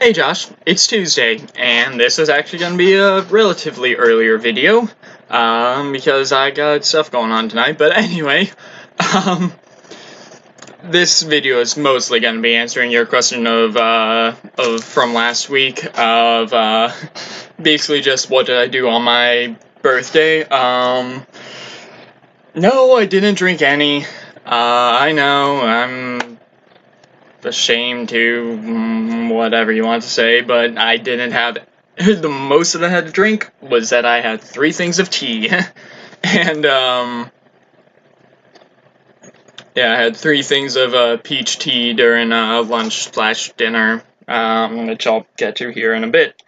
Hey Josh, it's Tuesday, and this is actually going to be a relatively earlier video, because I got stuff going on tonight, but anyway, um, this video is mostly going to be answering your question of from last week, basically just what did I do on my birthday. No, I didn't drink any. I know, I'm ashamed to, whatever you want to say, but I didn't have, the most that I had to drink was that I had 3 things of tea, and, yeah, I had 3 things of, peach tea during, lunch/dinner, which I'll get to here in a bit.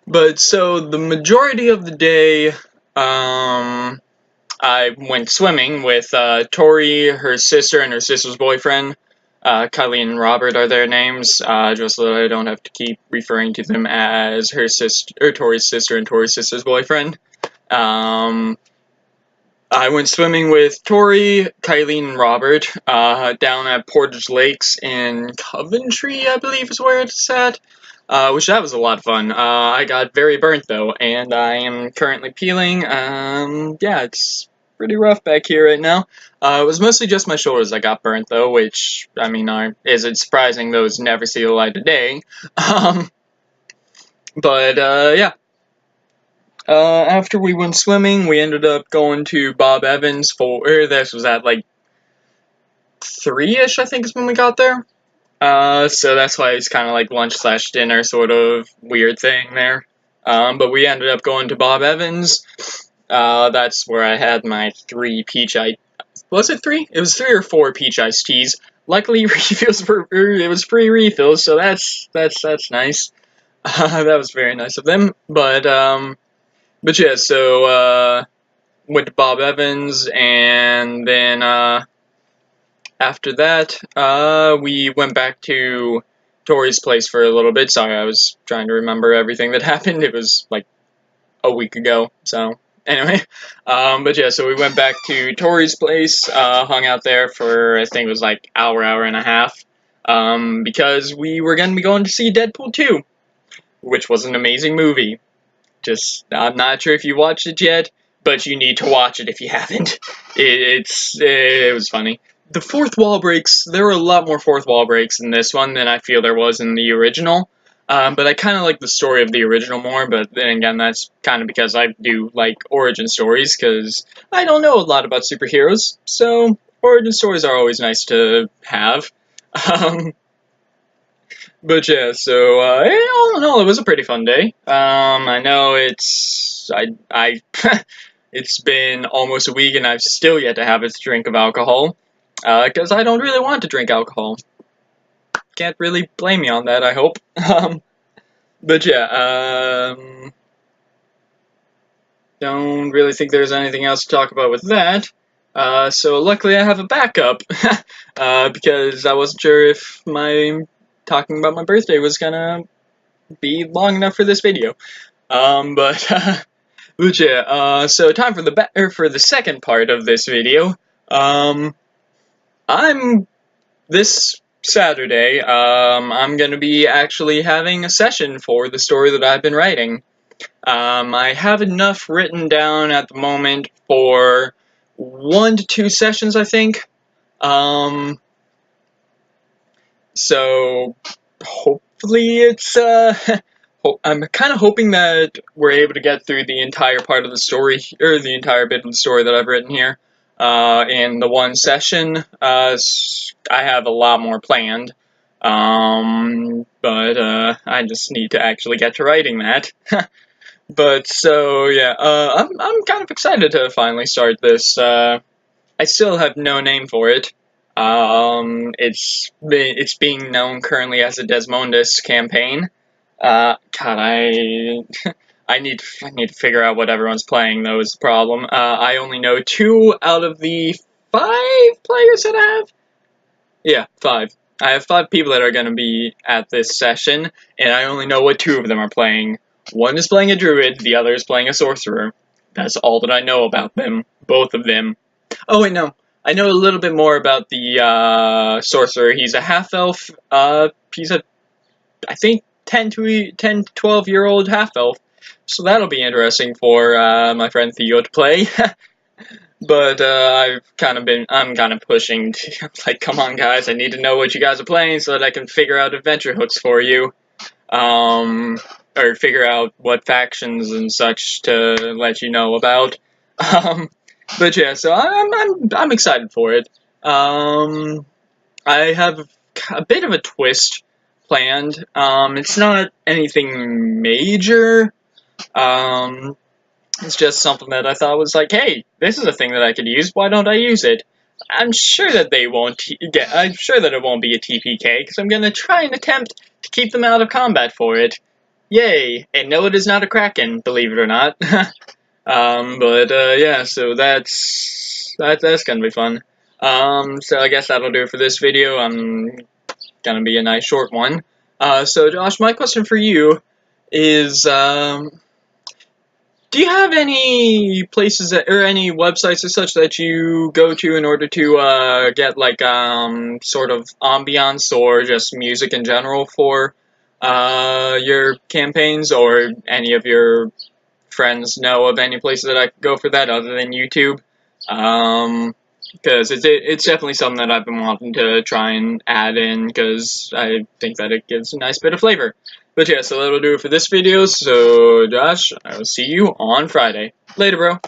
But, so, the majority of the day, I went swimming with, Tori, her sister, and her sister's boyfriend. Kylie and Robert are their names, just so that I don't have to keep referring to them as her sister, or Tori's sister and Tori's sister's boyfriend. I went swimming with Tori, Kylie, and Robert, down at Portage Lakes in Coventry, I believe is where it's at. Which that was a lot of fun. I got very burnt though, and I am currently peeling. Yeah, it's pretty rough back here right now. It was mostly just my shoulders that got burnt though, which, I mean, isn't surprising, those never see the light of day. Yeah. After we went swimming, we ended up going to Bob Evans for, this was at like 3-ish, I think is when we got there. So that's why it's kind of like lunch/dinner sort of weird thing there. But we ended up going to Bob Evans. That's where I had my 3 peach was it 3? It was 3 or 4 peach iced teas. Luckily, refills it was free refills, so that's nice. That was very nice of them. But yeah, so went to Bob Evans, and then after that, we went back to Tori's place for a little bit. Sorry, I was trying to remember everything that happened. It was like a week ago, so anyway. But yeah, so we went back to Tori's place, hung out there for, I think it was like hour and a half, because we were going to be going to see Deadpool 2, which was an amazing movie. I'm not sure if you watched it yet, but you need to watch it if you haven't. It was funny. The fourth wall breaks, there were a lot more fourth wall breaks in this one than I feel there was in the original. But I kind of like the story of the original more, but then again, that's kind of because I do like origin stories, because I don't know a lot about superheroes, so origin stories are always nice to have. But yeah, so all in all, it was a pretty fun day. I know it's been almost a week and I've still yet to have a drink of alcohol, because I don't really want to drink alcohol. Can't really blame me on that, I hope. But yeah, don't really think there's anything else to talk about with that. So luckily I have a backup, because I wasn't sure if my talking about my birthday was gonna be long enough for this video. But yeah, so time for the second part of this video. I'm this Saturday, I'm gonna be actually having a session for the story that I've been writing. I have enough written down at the moment for 1 to 2 sessions, I think. So hopefully it's I'm kind of hoping that we're able to get through the entire part of the story, or the entire bit of the story that I've written here, in the one session. I have a lot more planned, but I just need to actually get to writing that. But so yeah, I'm kind of excited to finally start this. I still have no name for it. It's being known currently as the Desmondus campaign. God, I need to figure out what everyone's playing though is the problem. I only know 2 out of the 5 players that I have. Yeah, 5. I have 5 people that are going to be at this session, and I only know what 2 of them are playing. One is playing a druid, the other is playing a sorcerer. That's all that I know about them, both of them. Oh wait, no. I know a little bit more about the sorcerer. He's a half-elf. I think 10 to 12-year-old half-elf. So that'll be interesting for my friend Theo to play. But I'm kind of pushing to, like, come on guys, I need to know what you guys are playing so that I can figure out adventure hooks for you. Or figure out what factions and such to let you know about. But yeah, so I'm excited for it. I have a bit of a twist planned. It's not anything major. It's just something that I thought was like, hey, this is a thing that I could use. Why don't I use it? I'm sure that they won't I'm sure that it won't be a TPK because I'm gonna try and attempt to keep them out of combat for it. Yay! And no, it is not a Kraken, believe it or not. Yeah, so that's gonna be fun. So I guess that'll do it for this video. Gonna be a nice short one. So Josh, my question for you is, do you have any places or any websites or such that you go to in order to get like sort of ambiance or just music in general for your campaigns, or any of your friends know of any places that I could go for that other than YouTube? Because it's definitely something that I've been wanting to try and add in, because I think that it gives a nice bit of flavor. But yeah, so that'll do it for this video. So Josh, I will see you on Friday. Later, bro.